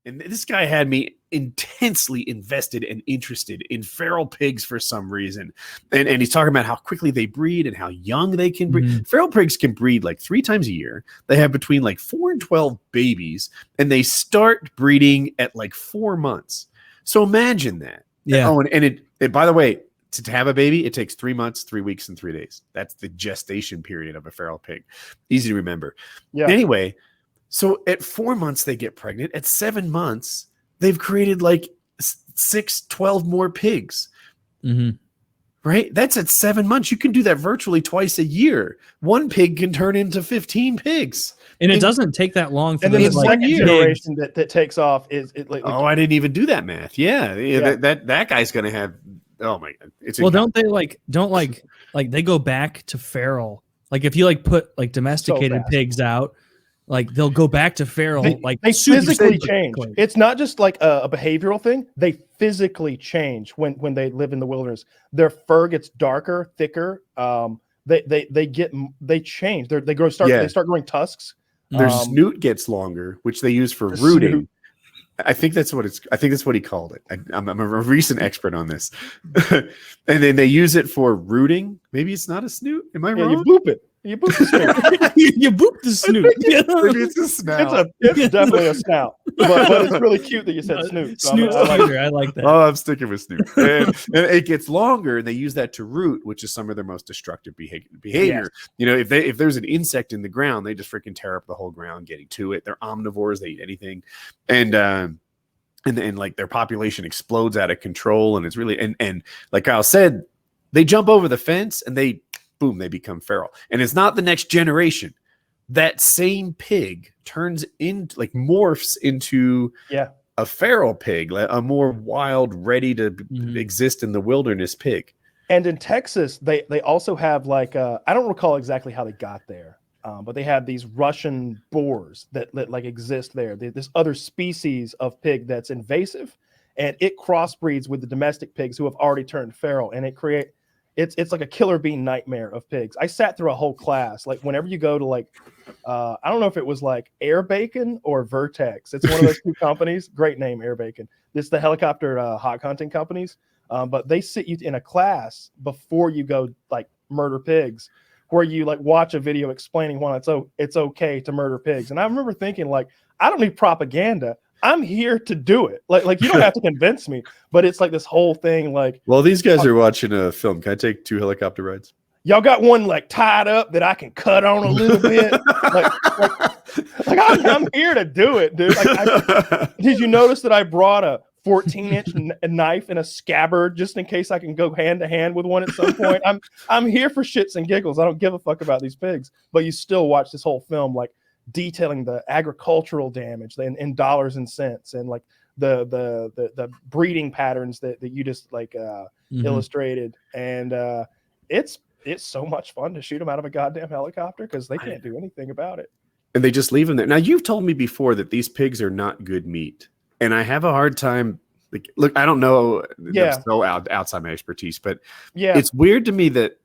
And this guy had me intensely invested and interested in feral pigs for some reason. And he's talking about how quickly they breed and how young they can breed. Mhm. Feral pigs can breed like 3 times a year. They have between like 4 and 12 babies, and they start breeding at like 4 months. So imagine that. Yeah. Oh, and it by the way, to have a baby, it takes 3 months, 3 weeks, and 3 days. That's the gestation period of a feral pig. Easy to remember. Yeah. Anyway, so at 4 months, they get pregnant. At 7 months, they've created like 12 more pigs. Mm-hmm. Right? That's at 7 months. You can do that virtually twice a year. One pig can turn into 15 pigs. And it doesn't take that long for And then them the to, second pigs. generation that takes off is it like Oh, I didn't even do that math. Yeah. Yeah. That guy's going to have, oh my God. It's Well, don't they go back to feral? Like if you like put like domesticated fast. pigs out, like they'll go back to feral. They super physically super change. quick. It's not just like a behavioral thing. They physically change when they live in the wilderness. Their fur gets darker, thicker. They change. They start growing tusks. Their snoot gets longer, which they use for rooting. Snoot. I think that's what he called it. I'm a recent expert on this. And then they use it for rooting. Maybe it's not a snoot. Am I wrong? You boop it. You boop the snoot. You boop the snoot. Maybe it's a snout. It's definitely a snout. But it's really cute that you said snoot. So Snoot's cuter. I like that. Oh, I'm sticking with snoot. And it gets longer, and they use that to root, which is some of their most destructive behavior. Yes. You know, if there's an insect in the ground, they just freaking tear up the whole ground getting to it. They're omnivores; they eat anything, and like their population explodes out of control, and it's really and like Kyle said, they jump over the fence and they become feral, and it's not the next generation. That same pig turns into morphs into a feral pig, a more wild, ready to exist in the wilderness pig. And in Texas, they also have like I don't recall exactly how they got there, but they have these Russian boars that like exist there. This other species of pig that's invasive, and it crossbreeds with the domestic pigs who have already turned feral, and it's like a killer bee nightmare of pigs. I sat through a whole class. Like whenever you go to like, I don't know if it was like Air Bacon or Vertex. It's one of those two companies. Great name, Air Bacon. This is the helicopter hog hunting companies. But they sit you in a class before you go like murder pigs, where you like watch a video explaining why it's okay to murder pigs. And I remember thinking like, I don't need propaganda. I'm here to do it. Like you don't have to convince me, but it's like this whole thing. Like, well, these guys are watching a film. Can I take 2 helicopter rides? Y'all got one like tied up that I can cut on a little bit. like I'm here to do it, dude. Did you notice that I brought a 14-inch knife and a scabbard just in case I can go hand to hand with one at some point? I'm here for shits and giggles. I don't give a fuck about these pigs. But you still watch this whole film like detailing the agricultural damage in dollars and cents, and like the breeding patterns that you just like illustrated. And it's so much fun to shoot them out of a goddamn helicopter because they can't do anything about it. And they just leave them there. Now, you've told me before that these pigs are not good meat, and I have a hard time. Like, look, I don't know. Yeah. So outside my expertise, but yeah, it's weird to me that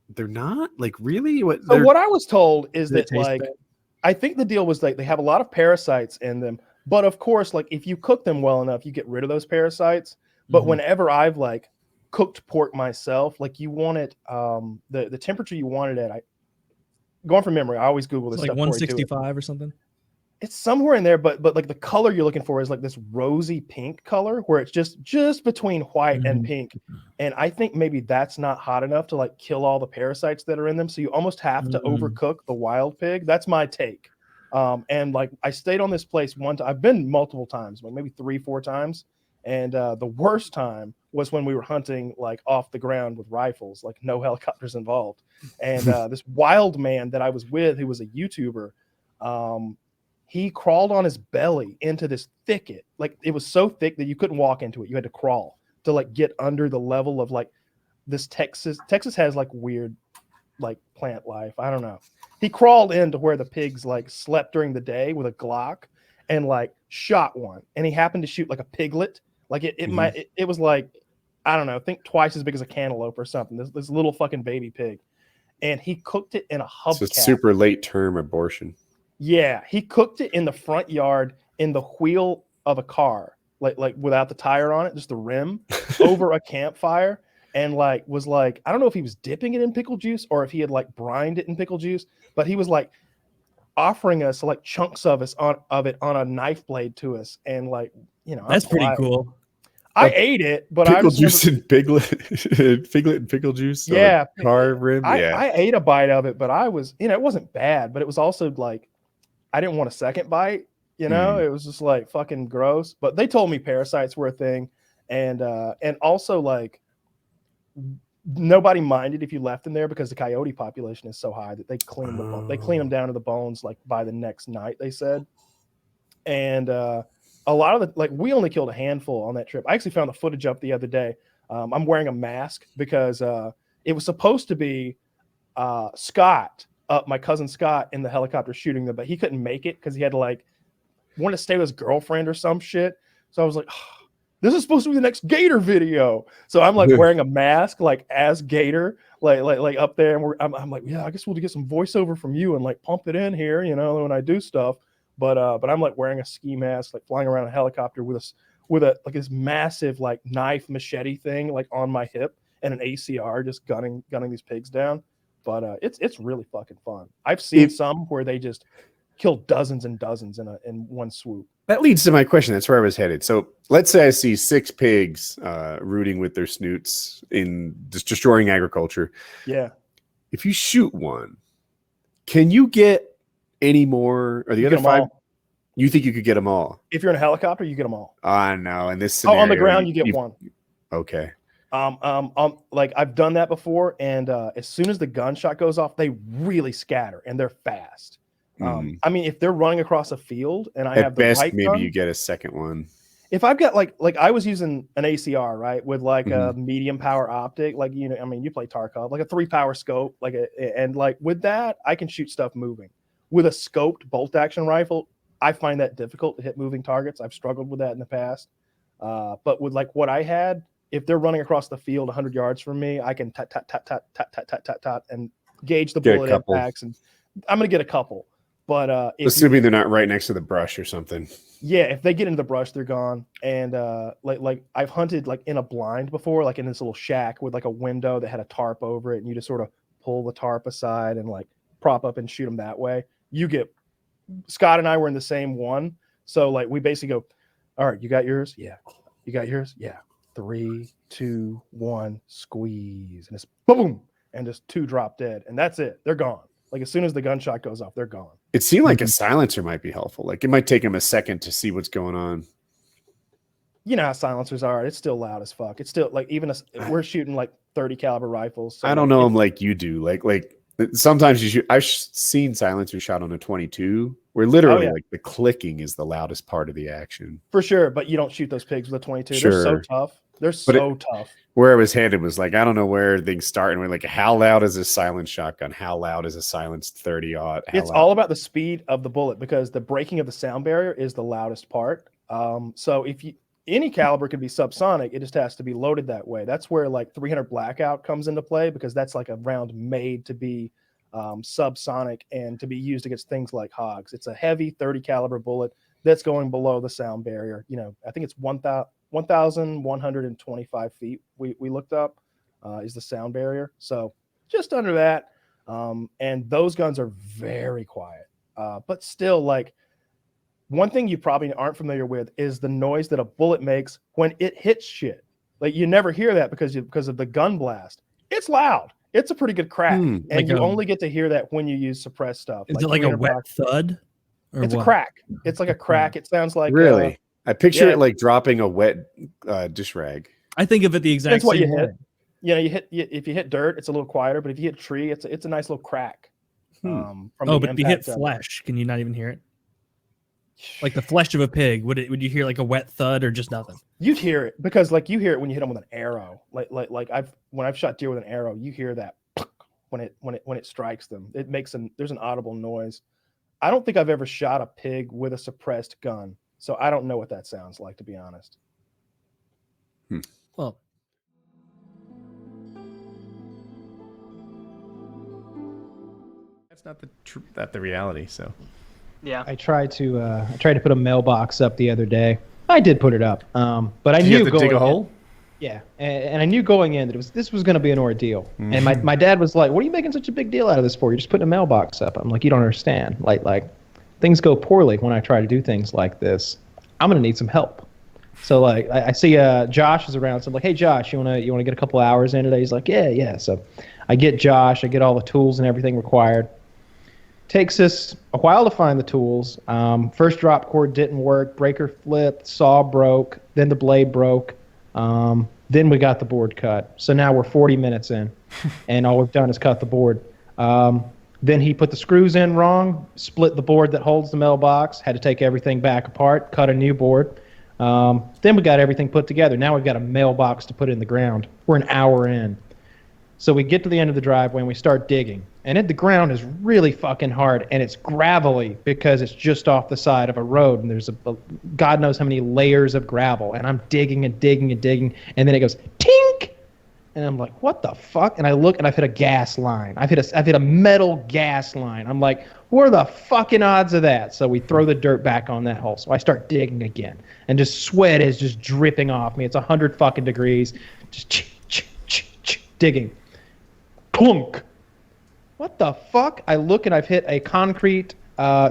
they're not like really. So what I was told is that like, bad? I think the deal was like they have a lot of parasites in them, but of course, like if you cook them well enough, you get rid of those parasites. But whenever I've like cooked pork myself, like you want it, the temperature you want it at. Going from memory, I always Google this It's like stuff. 165 or something. It's somewhere in there, but like the color you're looking for is like this rosy pink color where it's just between white and pink. And I think maybe that's not hot enough to like kill all the parasites that are in them. So you almost have to overcook the wild pig. That's my take. And like I stayed on this place one time. I've been multiple times, like maybe 3-4 times. And the worst time was when we were hunting like off the ground with rifles, like no helicopters involved. And this wild man that I was with, who was a YouTuber, he crawled on his belly into this thicket. Like it was so thick that you couldn't walk into it. You had to crawl to like get under the level of like this Texas. Texas has like weird like plant life. I don't know. He crawled into where the pigs like slept during the day with a Glock and like shot one. And he happened to shoot like a piglet. Like it was like, I don't know, think twice as big as a cantaloupe or something. This little fucking baby pig. And he cooked it in a hubcap. It's a super late term abortion. Yeah, he cooked it in the front yard in the wheel of a car, like without the tire on it, just the rim, over a campfire, and like was like, I don't know if he was dipping it in pickle juice or if he had like brined it in pickle juice, but he was like offering us like chunks of it on a knife blade to us, and like, you know, That's pretty cool. I ate it, but pickle I just juice and piglet and pickle juice. Yeah, car rim. I ate a bite of it, but I was, you know, it wasn't bad, but it was also like I didn't want a second bite. You know, it was just like fucking gross. But they told me parasites were a thing, and also like nobody minded if you left them there because the coyote population is so high that they clean they clean them down to the bones like by the next night, they said. And a lot of the, like, we only killed a handful on that trip. I actually found the footage up the other day. I'm wearing a mask because it was supposed to be Scott, my cousin Scott, in the helicopter shooting them, but he couldn't make it because he had to like want to stay with his girlfriend or some shit. So I was like, oh, this is supposed to be the next Gator video. So I'm like wearing a mask, like as Gator, like up there, and I'm like, yeah, I guess we'll get some voiceover from you and like pump it in here, you know, when I do stuff. But I'm like wearing a ski mask, like flying around a helicopter with a like this massive like knife machete thing like on my hip and an ACR just gunning these pigs down. But it's really fucking fun. I've seen some where they just kill dozens and dozens in one swoop. That leads to my question. That's where I was headed. So let's say I see 6 pigs rooting with their snoots in just destroying agriculture. Yeah. If you shoot one, can you get any more? Or the other 5? All. You think you could get them all? If you're in a helicopter, you get them all. No. In this scenario, on the ground, you get one. Okay. Like I've done that before, and as soon as the gunshot goes off, they really scatter and they're fast. I mean, if they're running across a field and I have the right gun, maybe you get a second one. If I've got like I was using an ACR, right, with like a medium power optic, like, you know, I mean, you play Tarkov, like a 3-power scope, and like with that, I can shoot stuff moving. With a scoped bolt action rifle, I find that difficult to hit moving targets. I've struggled with that in the past. But with like what I had, if they're running across the field 100 yards from me, I can tat and gauge the bullet impacts, and I'm gonna get a couple. But assuming they're not right next to the brush or something. Yeah, if they get into the brush, they're gone. And like I've hunted like in a blind before, like in this little shack with like a window that had a tarp over it, and you just sort of pull the tarp aside and like prop up and shoot them that way. Scott and I were in the same one, so like we basically go, all right, you got yours? Yeah. You got yours? Yeah. 3, 2, 1, squeeze, and it's boom, and just 2 drop dead, and that's it. They're gone. Like as soon as the gunshot goes off, they're gone. It seemed like a silencer might be helpful. Like it might take them a second to see what's going on. You know how silencers are. It's still loud as fuck. It's still like we're shooting like 30 caliber rifles. So I don't know them like you do. Like sometimes you shoot. I've seen silencers shot on a 22 where literally like the clicking is the loudest part of the action. For sure, but you don't shoot those pigs with a 22. Sure. They're so tough. They're so tough. Where I was headed was like, I don't know where things start. And we're like, how loud is a silenced shotgun? How loud is a silenced 30-aught? It's all about the speed of the bullet, because the breaking of the sound barrier is the loudest part. So if any caliber can be subsonic, it just has to be loaded that way. That's where like 300 blackout comes into play, because that's like a round made to be subsonic and to be used against things like hogs. It's a heavy 30 caliber bullet that's going below the sound barrier. You know, I think it's 1,125 feet. We looked up is the sound barrier. So just under that. And those guns are very quiet. But still, like, one thing you probably aren't familiar with is the noise that a bullet makes when it hits shit. Like you never hear that because of the gun blast. It's loud. It's a pretty good crack, and like you only get to hear that when you use suppressed stuff. Is it like a wet thud? It's a crack. It's like a crack. It sounds like really. I picture it like dropping a wet dish rag. I think of it the exact same way. You hit. You know, if you hit dirt, it's a little quieter, but if you hit tree, it's a nice little crack. But if you hit flesh, can you not even hear it? Like the flesh of a pig, would you hear like a wet thud or just nothing? You'd hear it, because like you hear it when you hit them with an arrow. Like when I've shot deer with an arrow, you hear that when it strikes them. It makes there's an audible noise. I don't think I've ever shot a pig with a suppressed gun, so I don't know what that sounds like, to be honest. Well, that's not the reality. So yeah, I tried to put a mailbox up the other day, I did put it up, but I Did knew you have to dig a hole? Yeah, and I knew going in that this was going to be an ordeal. Mm-hmm. And my dad was like, "What are you making such a big deal out of this for? You're just putting a mailbox up." I'm like, "You don't understand. Like things go poorly when I try to do things like this. I'm going to need some help." So like I see Josh is around, so I'm like, "Hey Josh, you want to get a couple hours in today?" He's like, "Yeah." So I get Josh, I get all the tools and everything required. Takes us a while to find the tools. First drop cord didn't work, breaker flipped, saw broke, then the blade broke. Then we got the board cut. So now we're 40 minutes in, and all we've done is cut the board. Then he put the screws in wrong, split the board that holds the mailbox, had to take everything back apart, cut a new board. Then we got everything put together. Now we've got a mailbox to put in the ground. We're an hour in. So we get to the end of the driveway and we start digging. And the ground is really fucking hard, and it's gravelly because it's just off the side of a road, and there's a God knows how many layers of gravel. And I'm digging and digging and digging, and then it goes tink, and I'm like, what the fuck? And I look, and I've hit a gas line. I've hit a metal gas line. I'm like, what are the fucking odds of that? So we throw the dirt back on that hole. So I start digging again, and just sweat is just dripping off me. It's 100 fucking degrees. Just digging. Clunk. What the fuck? I look and I've hit a concrete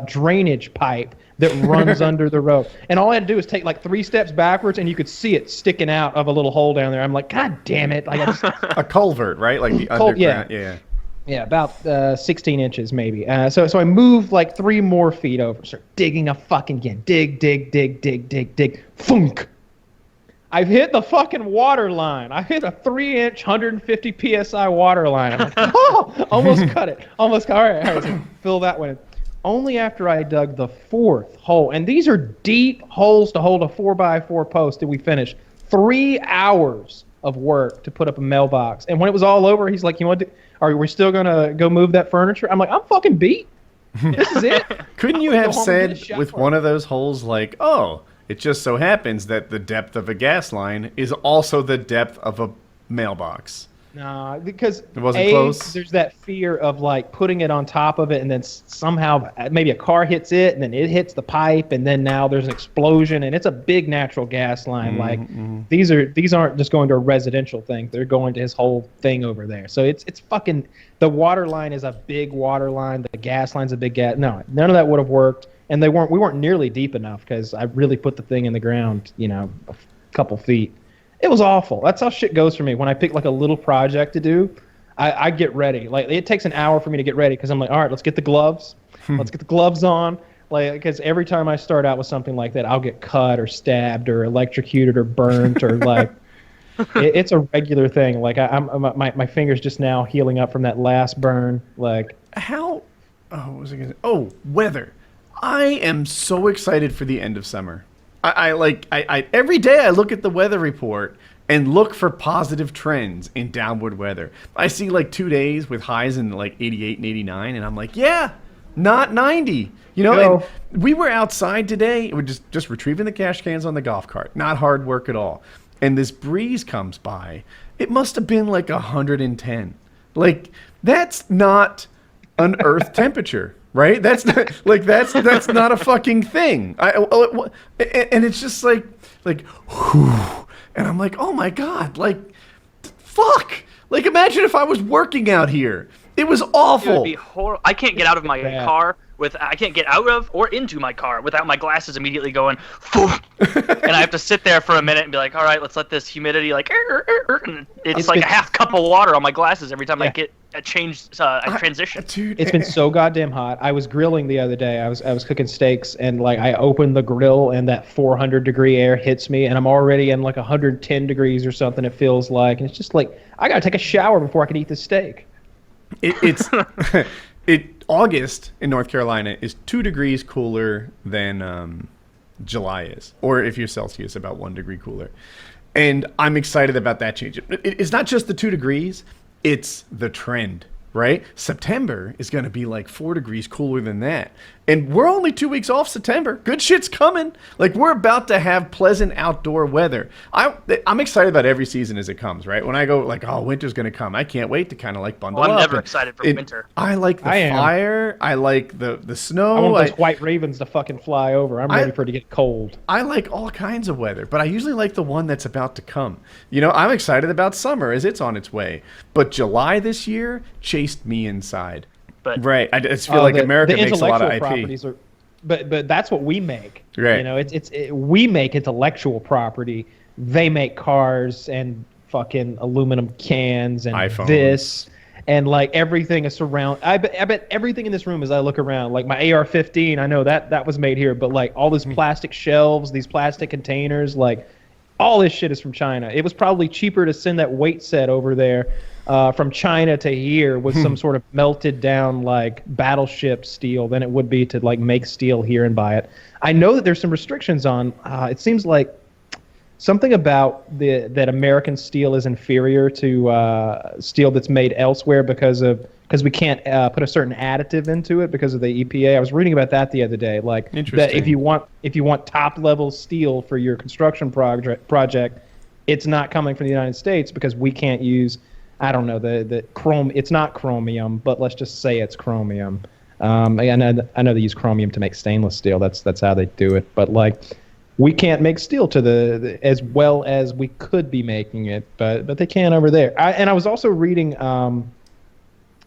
drainage pipe that runs under the road. And all I had to do was take like 3 steps backwards, and you could see it sticking out of a little hole down there. I'm like, God damn it. Like, A culvert, right? Like the underground. Yeah, about 16 inches maybe. So I moved like 3 more feet over. Start digging a fucking again. Dig. Funk. I've hit the fucking water line. I hit a 3-inch, 150 PSI water line. I'm like, oh, almost cut it. All right, so fill that one in. Only after I dug the 4th hole, and these are deep holes to hold a 4x4 post, did we finish. 3 hours of work to put up a mailbox. And when it was all over, he's like, are we still going to go move that furniture? I'm like, I'm fucking beat. This is it. Couldn't you have said with one of those holes like, oh, it just so happens that the depth of a gas line is also the depth of a mailbox? No, because it wasn't close. There's that fear of like putting it on top of it, and then somehow maybe a car hits it, and then it hits the pipe, and then now there's an explosion, and it's a big natural gas line. These aren't just going to a residential thing; they're going to his whole thing over there. So it's fucking, the water line is a big water line. The gas line's a big gas. No, none of that would have worked. And we weren't nearly deep enough because I really put the thing in the ground, a couple feet. It was awful. That's how shit goes for me. When I pick like a little project to do, I get ready. Like, it takes an hour for me to get ready because I'm like, all right, let's get the gloves. Let's get the gloves on. Like, because every time I start out with something like that, I'll get cut or stabbed or electrocuted or burnt or like, it's a regular thing. Like my finger's just now healing up from that last burn. Like, what was I gonna say? Oh, weather. I am so excited for the end of summer. I every day I look at the weather report and look for positive trends in downward weather. I see like 2 days with highs in like 88 and 89, and I'm like, yeah, not 90. And we were outside today. We're just retrieving the cash cans on the golf cart. Not hard work at all. And this breeze comes by. It must have been like 110. Like, that's not an earth temperature. Right? That's not that's not a fucking thing. And it's just like, whew. And I'm like, oh my God, like, fuck. Like, imagine if I was working out here. It was awful. It would be horrible. I can't get out of my car I can't get out of or into my car without my glasses immediately going, and I have to sit there for a minute and be like, all right, let's let this humidity and it's like a half cup of water on my glasses every time I get a transition. Dude, it's been so goddamn hot. I was grilling the other day. I was cooking steaks, and like I opened the grill and that 400-degree air hits me, and I'm already in like 110 degrees or something. It feels like, and it's just like I gotta take a shower before I can eat the steak. August in North Carolina is 2 degrees cooler than July is, or if you're Celsius, about 1 degree cooler. And I'm excited about that change. It's not just the 2 degrees; it's the trend, right? September is going to be like 4 degrees cooler than that. And we're only 2 weeks off September. Good shit's coming. Like, we're about to have pleasant outdoor weather. I'm excited about every season as it comes, right? When I go like, oh, winter's going to come, I can't wait to kind of like bundle up. I'm never excited for winter. I like the fire. I like the snow. I want those white ravens to fucking fly over. I'm ready for it to get cold. I like all kinds of weather, but I usually like the one that's about to come. You know, I'm excited about summer as it's on its way. But July this year chased me inside. But right, I just feel like America makes a lot of IP. But that's what we make. Right. You know, we make intellectual property. They make cars and fucking aluminum cans and iPhones. This and like everything is surround. I bet everything in this room as I look around, like my AR-15, I know that was made here, but like all these plastic shelves, these plastic containers, like all this shit is from China. It was probably cheaper to send that weight set over there from China to here with some sort of melted down like battleship steel than it would be to like make steel here and buy it. I know that there's some restrictions on. It seems like something about that American steel is inferior to steel that's made elsewhere because we can't put a certain additive into it because of the EPA. I was reading about that the other day. Like that if you want top level steel for your construction project, it's not coming from the United States because we can't use, I don't know, the chrome. It's not chromium, but let's just say it's chromium. I know they use chromium to make stainless steel. That's how they do it. But like, we can't make steel to the as well as we could be making it, but they can over there. I was also reading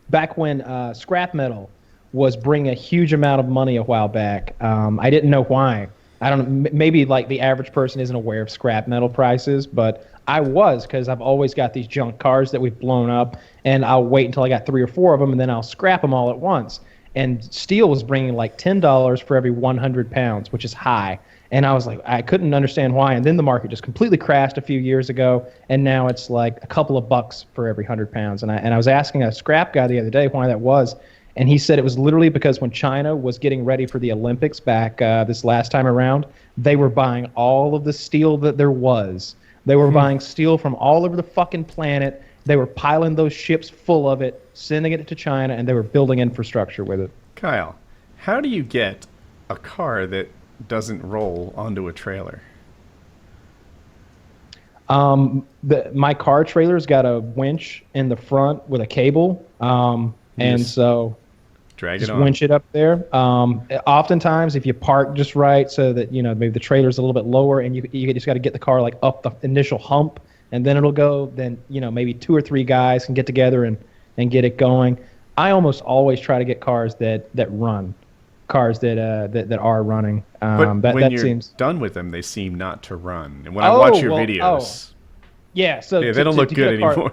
back when scrap metal was bringing a huge amount of money a while back. I didn't know why. I don't know. Maybe like the average person isn't aware of scrap metal prices, but I was, because I've always got these junk cars that we've blown up, and I'll wait until I got 3 or 4 of them, and then I'll scrap them all at once. And steel was bringing like $10 for every 100 pounds, which is high. And I was like, I couldn't understand why. And then the market just completely crashed a few years ago, and now it's like a couple of bucks for every 100 pounds. And I was asking a scrap guy the other day why that was, and he said it was literally because when China was getting ready for the Olympics back this last time around, they were buying all of the steel that there was. They were buying steel from all over the fucking planet. They were piling those ships full of it, sending it to China, and they were building infrastructure with it. Kyle, how do you get a car that doesn't roll onto a trailer? My car trailer's got a winch in the front with a cable, and so drag just it on. winch it up there. Oftentimes, if you park just right, so that maybe the trailer's a little bit lower, and you just got to get the car like up the initial hump, and then it'll go. Then maybe 2 or 3 guys can get together and get it going. I almost always try to get cars that run. Cars that are running. But when you're done with them, they seem not to run. And when I watch your videos, so they don't look good anymore.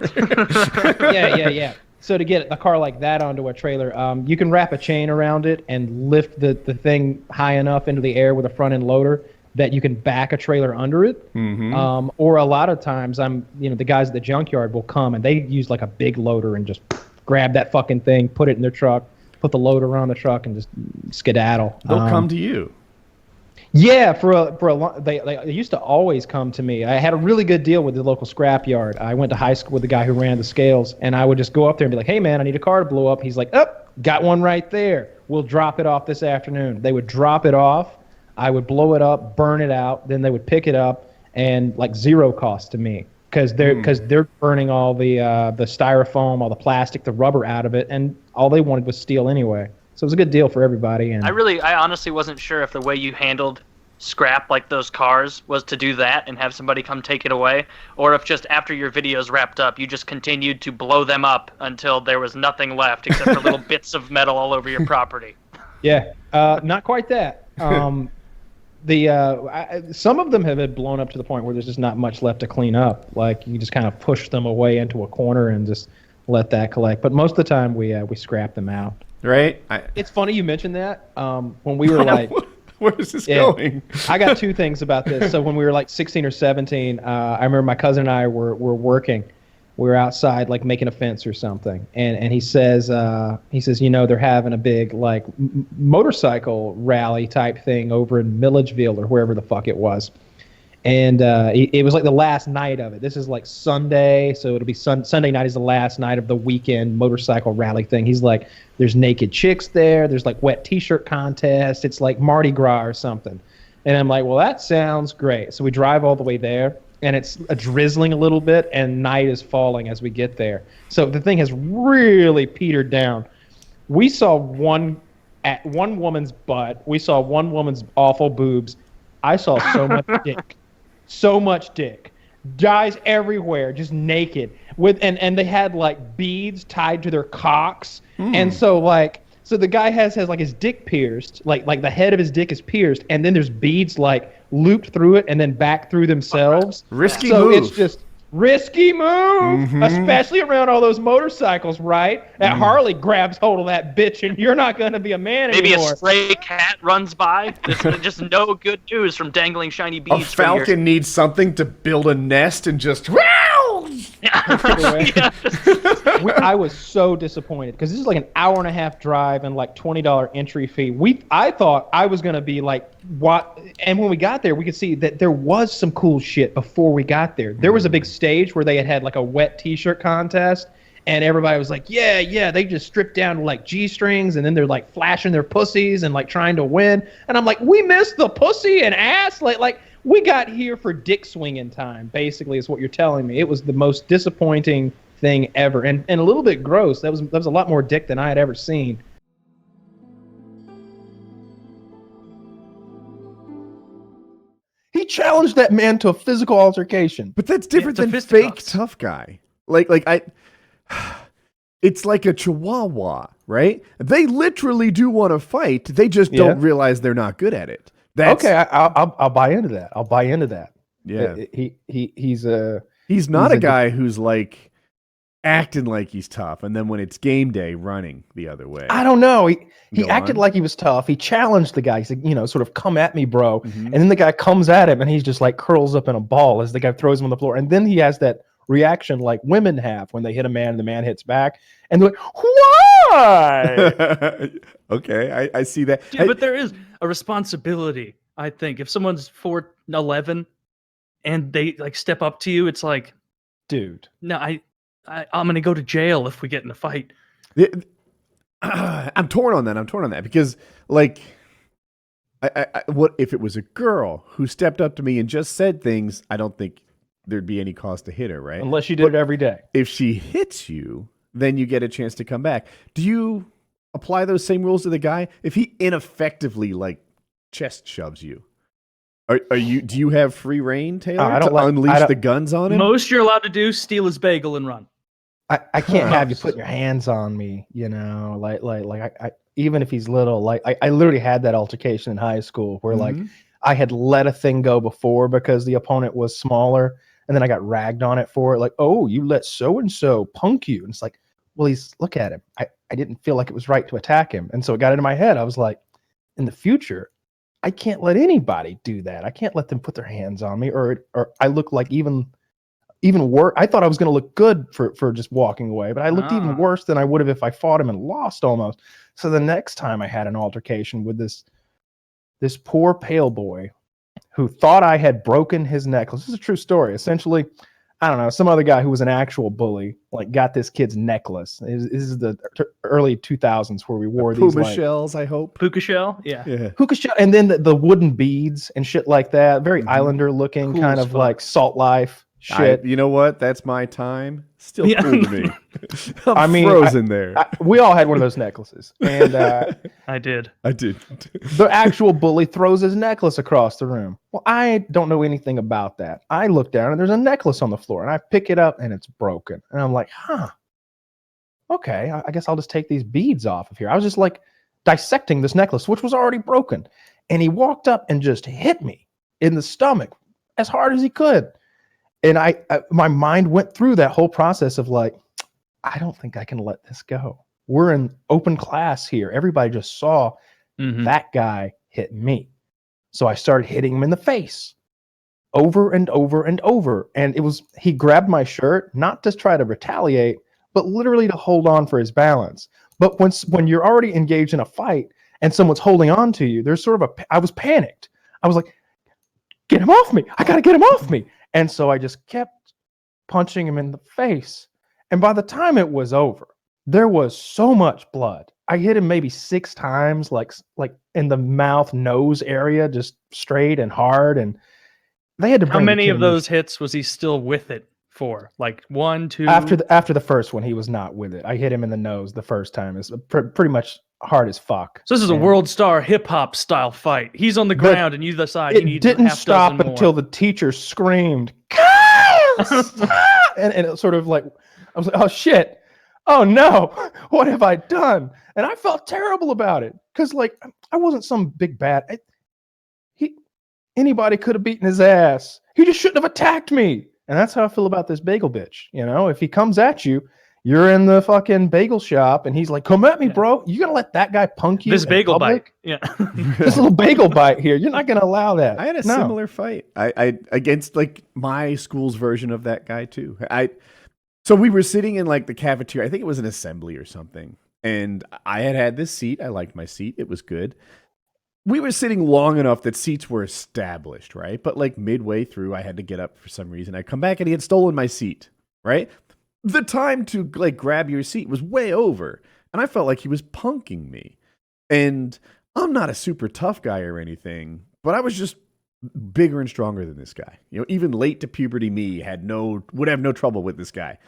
yeah. So to get a car like that onto a trailer, you can wrap a chain around it and lift the thing high enough into the air with a front end loader that you can back a trailer under it. Mm-hmm. Or a lot of times, the guys at the junkyard will come and they use like a big loader and just grab that fucking thing, put it in their truck, put the loader on the truck, and just skedaddle. They'll come to you. Yeah, for a long, they used to always come to me. I had a really good deal with the local scrap yard. I went to high school with the guy who ran the scales, and I would just go up there and be like, "Hey man, I need a car to blow up." He's like, "Oh, got one right there. We'll drop it off this afternoon." They would drop it off. I would blow it up, burn it out, then they would pick it up, and like zero cost to me. Because they're burning all the styrofoam, all the plastic, the rubber out of it, and all they wanted was steel anyway. So it was a good deal for everybody. And I honestly wasn't sure if the way you handled scrap like those cars was to do that and have somebody come take it away, or if just after your videos wrapped up, you just continued to blow them up until there was nothing left except for little bits of metal all over your property. Yeah, not quite that. Some of them have been blown up to the point where there's just not much left to clean up. Like you just kind of push them away into a corner and just let that collect. But most of the time we scrap them out. Right. It's funny you mentioned that. When we were like, where is this going? I got 2 things about this. So when we were like 16 or 17, I remember my cousin and I were working. We were outside like making a fence or something, and he says they're having a big like motorcycle rally type thing over in Milledgeville or wherever the fuck it was, And it was like the last night of it. This is like Sunday, so it'll be Sunday night is the last night of the weekend motorcycle rally thing. He's like, there's naked chicks there. There's like wet T-shirt contest. It's like Mardi Gras or something. And I'm like, well, that sounds great. So we drive all the way there, and it's drizzling a little bit, and night is falling as we get there. So the thing has really petered down. We saw one woman's butt. We saw one woman's awful boobs. I saw so much dick. So much dick. Guys everywhere, just naked. And they had like beads tied to their cocks. And so the guy has like his dick pierced, like the head of his dick is pierced, and then there's beads like looped through it and then back through themselves. Risky so move. It's just risky move, especially around all those motorcycles, right? That Harley grabs hold of that bitch, and you're not going to be a man Maybe anymore. a stray cat runs by. There's just no good news from dangling shiny beads. A falcon needs something to build a nest and just. I was so disappointed because this is like an hour and a half drive and like $20 entry fee. I thought I was gonna be like, what? And when we got there, we could see that there was some cool shit before we got there. There was a big stage where they had like a wet T-shirt contest, and everybody was like, yeah, they just stripped down to like G-strings, and then they're like flashing their pussies and like trying to win. And I'm like, we missed the pussy and ass, like. We got here for dick swinging time, basically, is what you're telling me. It was the most disappointing thing ever, and a little bit gross. That was a lot more dick than I had ever seen. He challenged that man to a physical altercation. But that's different than fake tough guy. It's like a chihuahua, right? They literally do want to fight. They just don't realize they're not good at it. Okay, I'll buy into that. I'll buy into that. Yeah, he's not a guy who's like acting like he's tough, and then when it's game day, running the other way. I don't know. He acted like he was tough. He challenged the guy. He said, sort of come at me, bro. And then the guy comes at him, and he's just like curls up in a ball as the guy throws him on the floor. And then he has that reaction like women have when they hit a man and the man hits back, and they're like, why? Okay, I see that. Dude, but there is a responsibility, I think. If someone's 4'11" and they like step up to you, it's like, dude, no, I'm gonna go to jail if we get in a fight. I'm torn on that because like, what if it was a girl who stepped up to me and just said things? I don't think there'd be any cause to hit her, right? Unless you did it every day. If she hits you, then you get a chance to come back. Do you apply those same rules to the guy? If he ineffectively like chest shoves you, do you have free reign, Taylor, to unleash the guns on him? Most you're allowed to do, steal his bagel and run. I can't have you putting your hands on me, I even if he's little, like I literally had that altercation in high school where like I had let a thing go before because the opponent was smaller, and then I got ragged on it for it. Like, oh, you let so-and-so punk you. And it's like, well, look at him. I didn't feel like it was right to attack him. And so it got into my head. I was like, in the future, I can't let anybody do that. I can't let them put their hands on me, or I look like even worse. I thought I was going to look good for just walking away, but I looked even worse than I would have if I fought him and lost almost. So the next time I had an altercation with this poor pale boy who thought I had broken his necklace. This is a true story. Essentially, I don't know, some other guy who was an actual bully, like got this kid's necklace. This is the early 2000s where we wore these Puma shells, I hope. Puka shell? Yeah. Puka shell, and then the wooden beads and shit like that. Very Islander looking, cool, kind of like Salt Life shit. You know what? That's my time. Still cool to me. I'm frozen there. We all had one of those necklaces. And I did. The actual bully throws his necklace across the room. Well, I don't know anything about that. I look down and there's a necklace on the floor, and I pick it up and it's broken. And I'm like, okay, I guess I'll just take these beads off of here. I was just like dissecting this necklace, which was already broken. And he walked up and just hit me in the stomach as hard as he could. And my mind went through that whole process of like, I don't think I can let this go. We're in open class here. Everybody just saw that guy hit me. So I started hitting him in the face over and over and over. And he grabbed my shirt, not to try to retaliate, but literally to hold on for his balance. But when you're already engaged in a fight and someone's holding on to you, there's sort of I was panicked. I was like, get him off me. I got to get him off me. And so I just kept punching him in the face. And by the time it was over, there was so much blood. I hit him maybe 6 times, like in the mouth, nose area, just straight and hard. And they had to bring. How many of those hits was he still with it for? Like 1, 2? After the first one, he was not with it. I hit him in the nose the first time. It's pretty much hard as fuck. So this is a world star hip hop style fight. He's on the ground and you decide. It didn't stop until the teacher screamed, "Kyle!" and it sort of like, I was like, oh shit, oh no, what have I done? And I felt terrible about it because like I wasn't some big bad. Anybody could have beaten his ass. He just shouldn't have attacked me. And that's how I feel about this bagel bitch. You know, if he comes at you, you're in the fucking bagel shop and he's like, come at me, bro. You gonna let that guy punk you? This bagel public? bite. Yeah. This little bagel bite here. You're not gonna allow that. I had a similar fight. I against like my school's version of that guy too. So we were sitting in like the cafeteria. I think it was an assembly or something. And I had this seat. I liked my seat. It was good. We were sitting long enough that seats were established, right? But like midway through, I had to get up for some reason. I come back and he had stolen my seat, right? The time to like grab your seat was way over. And I felt like he was punking me. And I'm not a super tough guy or anything, but I was just bigger and stronger than this guy. You know, even late to puberty me would have no trouble with this guy.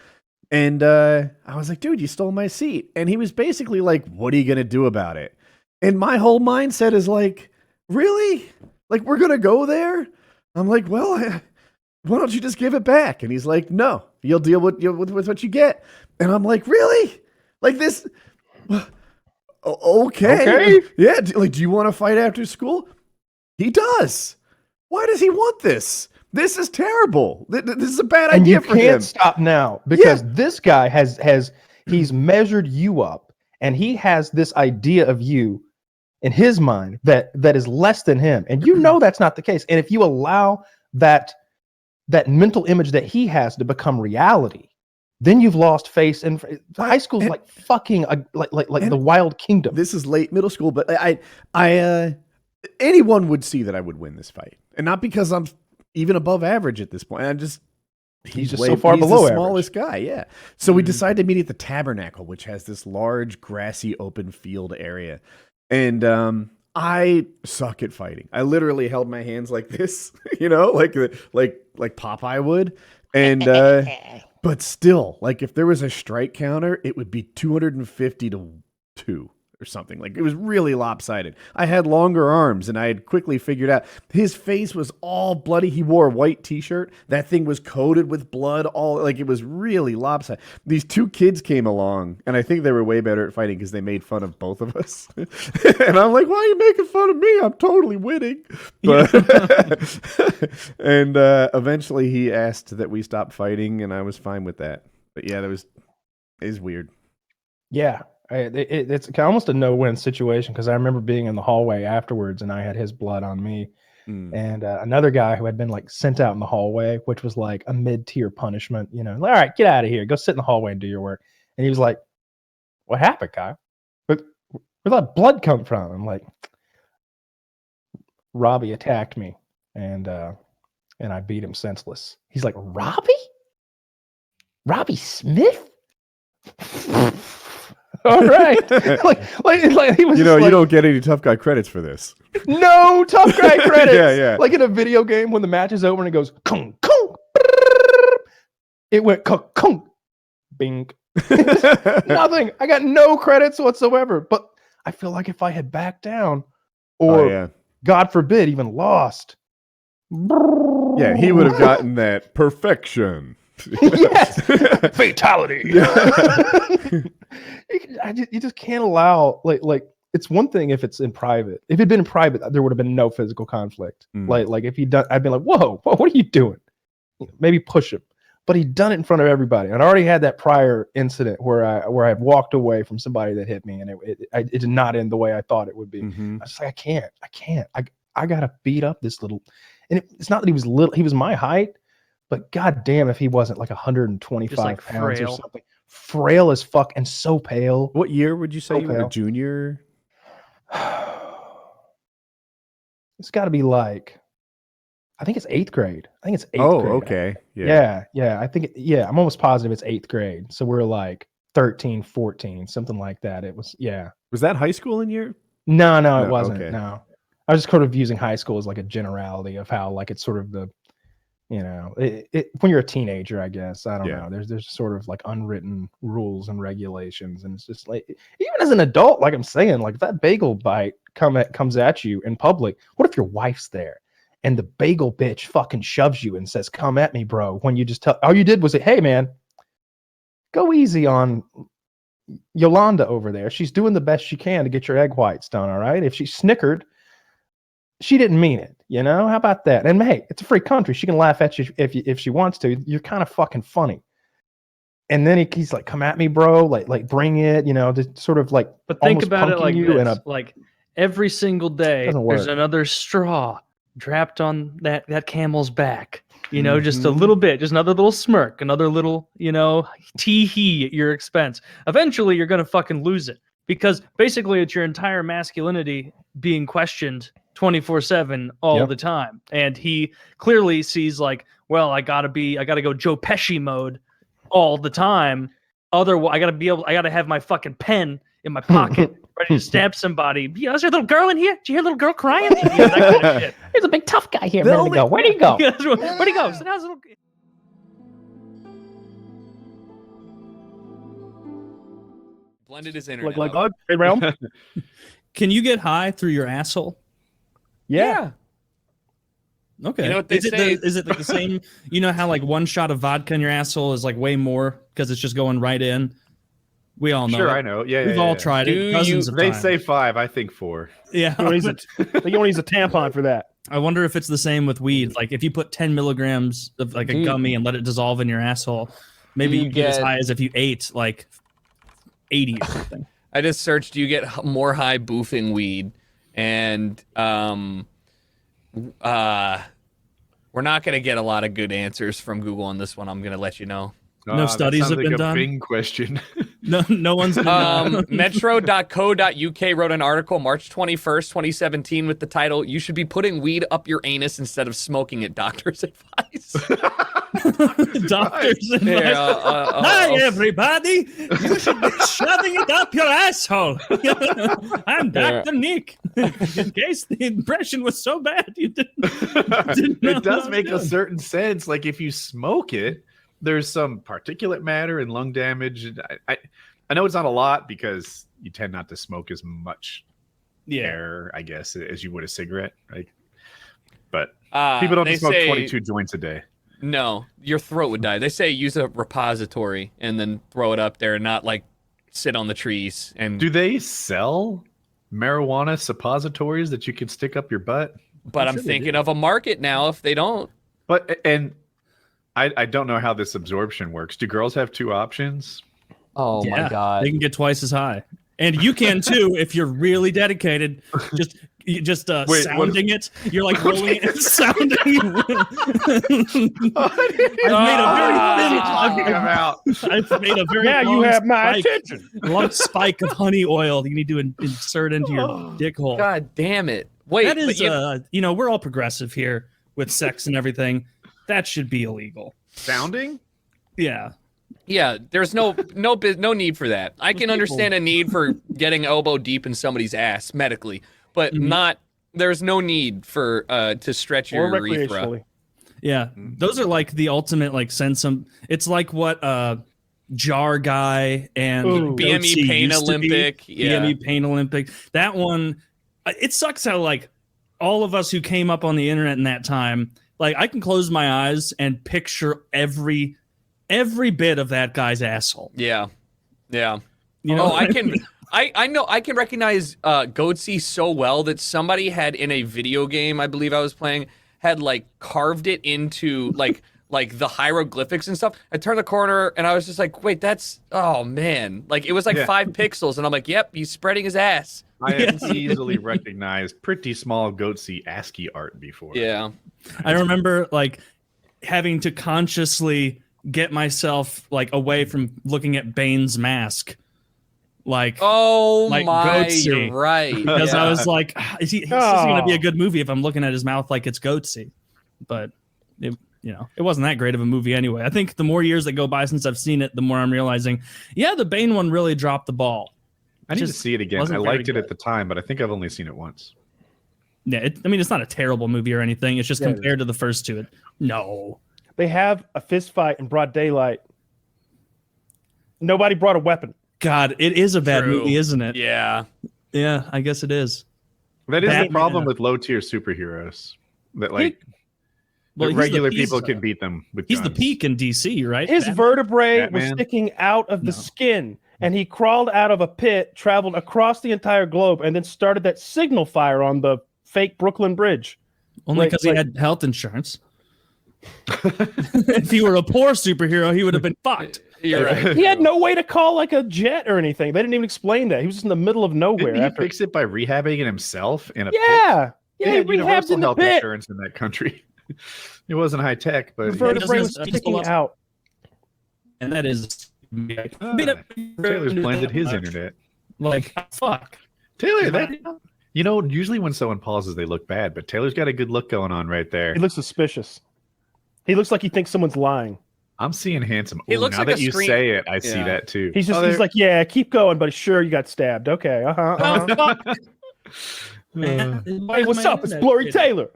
And I was like, dude, you stole my seat. And he was basically like, what are you going to do about it? And my whole mindset is like, really? Like, we're going to go there? I'm like, well, why don't you just give it back? And he's like, no, you'll deal with what you get. And I'm like, really? Like this? Okay. Yeah. Do you want to fight after school? He does. Why does he want this? This is terrible. This is a bad idea for him. And you can't stop now because this guy he's measured you up and he has this idea of you in his mind that is less than him. And you know that's not the case. And if you allow that mental image that he has to become reality, then you've lost face. And high school's like fucking like the wild kingdom. This is late middle school, but I anyone would see that I would win this fight. And not because I'm even above average at this point. He's just so far below the smallest guy, yeah. So we decided to meet at the Tabernacle, which has this large, grassy, open field area. And I suck at fighting. I literally held my hands like this, you know, like Popeye would. And but still, like if there was a strike counter, it would be 250 to 2. Or something. Like it was really lopsided. I had longer arms and I had quickly figured out his face was all bloody. He wore a white t-shirt. That thing was coated with blood. All like it was really lopsided. These 2 kids came along and I think they were way better at fighting because they made fun of both of us. And I'm like, why are you making fun of me? I'm totally winning. But and eventually he asked that we stop fighting and I was fine with that. But yeah, it was weird. Yeah. It's almost a no-win situation because I remember being in the hallway afterwards and I had his blood on me and another guy who had been like sent out in the hallway, which was like a mid-tier punishment, you know, all right, get out of here, go sit in the hallway and do your work. And he was like, what happened, Kyle? Where'd that blood come from? I'm like, Robbie attacked me and I beat him senseless. He's like, Robbie Smith? All right. like he was. You know, you don't get any tough guy credits for this. No tough guy credits. Yeah. Like in a video game when the match is over and it goes kung kung. It went kung bing. Nothing. I got no credits whatsoever. But I feel like if I had backed down, or God forbid, even lost. Yeah, he would have gotten that perfection. Yes, fatality. You just can't allow like it's one thing if it's in private. If it'd been in private, there would have been no physical conflict. Like if he'd done, I'd been like, whoa, what are you doing? Maybe push him. But he'd done it in front of everybody. And I already had that prior incident where I had walked away from somebody that hit me, and it did not end the way I thought it would be. I was like, I can't. I gotta beat up this little. And it's not that he was little. He was my height. But goddamn, if he wasn't like 125 like pounds or something, frail as fuck and so pale. What year would you say you were a junior? It's got to be like I think it's 8th grade. I think it's 8th Oh, grade. okay. Yeah. I think, I'm almost positive it's 8th grade. So we're like 13, 14, something like that. It was, Was that high school in year? No, No, it wasn't. okay. No. I was just sort of using high school as like a generality of how like it's sort of the, when you're a teenager, I guess, I don't know. There's sort of like unwritten rules and regulations. And it's just like, even as an adult, like I'm saying, like if that bagel bite comes at you in public, what if your wife's there and the bagel bitch fucking shoves you and says, come at me, bro, when you just all you did was say, hey man, go easy on Yolanda over there. She's doing the best she can to get your egg whites done. All right. If she snickered, she didn't mean it. How about that? And hey, it's a free country. She can laugh at you if she wants to. You're kind of fucking funny. And then he's like, come at me, bro. Like bring it, to sort of like, but think about it like this. Like every single day, there's another straw dropped on that camel's back. Just a little bit, just another little smirk, another little, tee-hee at your expense. Eventually, you're going to fucking lose it because basically it's your entire masculinity being questioned 24/7 all the time. And he clearly sees like, well, I gotta go Joe Pesci mode all the time. Otherwise, I gotta have my fucking pen in my pocket ready to stab somebody. Is there a little girl in here? Did you hear a little girl crying? That kind of shit. There's a big tough guy here. Where'd he go? Where'd he go? Blended his internet. Like realm. Can you get high through your asshole? Yeah. Okay. You know what they say? Is it like the same? You know how like one shot of vodka in your asshole is like way more because it's just going right in. We all know. Sure, it. I know. Yeah, we've all tried it. They say 5. I think 4. Yeah. You want to use a tampon for that. I wonder if it's the same with weed. Like if you put 10 milligrams of like a gummy and let it dissolve in your asshole, maybe you get as high as if you ate like 80 or something. I just searched. You get more high boofing weed. And we're not going to get a lot of good answers from Google on this one. I'm going to let you know. No studies have been done. Bing question. No one's been done. Metro.co.uk wrote an article March 21st, 2017 with the title, "You should be putting weed up your anus instead of smoking it, doctor's advice." Doctor's advice. Hi, everybody. You should be shoving it up your asshole. I'm Dr. Nick. In case the impression was so bad, you didn't It does make a certain sense. Like if you smoke it, there's some particulate matter and lung damage. I know it's not a lot because you tend not to smoke as much air, I guess, as you would a cigarette, right? But people don't smoke 22 joints a day. No, your throat would die. They say use a repository and then throw it up there and not like sit on the trees. And do they sell marijuana suppositories that you can stick up your butt? But I'm thinking of a market now if they don't. But I don't know how this absorption works. Do girls have 2 options? Oh my God. They can get twice as high. And you can too if you're really dedicated. Just sounding it. You're like rolling it and sounding I've made a very you have my attention. Long spike of honey oil you need to insert into your dick hole. God damn it. Wait, that is we're all progressive here with sex and everything. That should be illegal. Sounding? Yeah. Yeah, there's no need for that. I can understand a need for getting elbow deep in somebody's ass medically, but there's no need for to stretch your urethra. Yeah, those are like the ultimate like it's like what Jar Guy and BME Pain Olympic. BME Pain Olympic. That one, it sucks how like all of us who came up on the internet in that time, like I can close my eyes and picture every bit of that guy's asshole. Yeah. You know, I can. I know I can recognize Goatsy so well that somebody had in a video game I believe I was playing had like carved it into like the hieroglyphics and stuff. I turned the corner and I was just like, wait, that's man. Like it was like 5 pixels and I'm like, yep, he's spreading his ass. I have easily recognized pretty small Goatsy ASCII art before. Yeah. I remember like having to consciously get myself like away from looking at Bane's mask. Like, my, Goatsy. you're right. Because I was like, is this going to be a good movie if I'm looking at his mouth like it's Goatsy? but it wasn't that great of a movie anyway. I think the more years that go by since I've seen it, the more I'm realizing, the Bane one really dropped the ball. I need to see it again. I liked it at the time, but I think I've only seen it once. Yeah, it's not a terrible movie or anything. It's just compared to the first two. No. They have a fist fight in broad daylight. Nobody brought a weapon. God, it is a bad movie, isn't it? Yeah. Yeah, I guess it is. That is the problem with low-tier superheroes. That regular people can beat them with guns. He's the peak in DC, right? His vertebrae was sticking out of the skin. And he crawled out of a pit, traveled across the entire globe, and then started that signal fire on the fake Brooklyn Bridge. Only because he had health insurance. If he were a poor superhero, he would have been fucked. You're right. He had no way to call like a jet or anything. They didn't even explain that. He was just in the middle of nowhere. Didn't he fix it by rehabbing it himself in a pit? Yeah, They he had rehabbed universal in the health pit. insurance in that country. It wasn't high tech, but The vertebrae was sticking out. And that is... Taylor's blended his internet. Like, fuck. Taylor, usually when someone pauses, they look bad, but Taylor's got a good look going on right there. He looks suspicious. He looks like he thinks someone's lying. I'm seeing handsome. He looks now like that you say it, I see that too. He's like, yeah, keep going, but sure, you got stabbed. Okay, Hey, what's up? It's Blurry Taylor.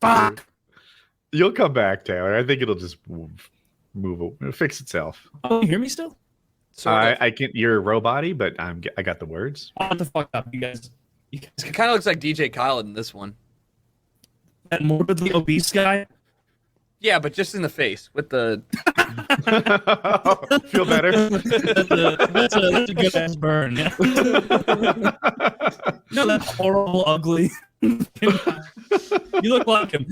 Fuck. You'll come back, Taylor. I think it'll just it'll fix itself. Oh, you hear me still? I can't. You're a robot-y, but I got the words. What the fuck up, you guys? It kind of looks like DJ Khaled in this one. That morbidly obese guy. Yeah, but just in the face with the. Feel better. That's a good ass burn. Yeah. That horrible, ugly. You look like him,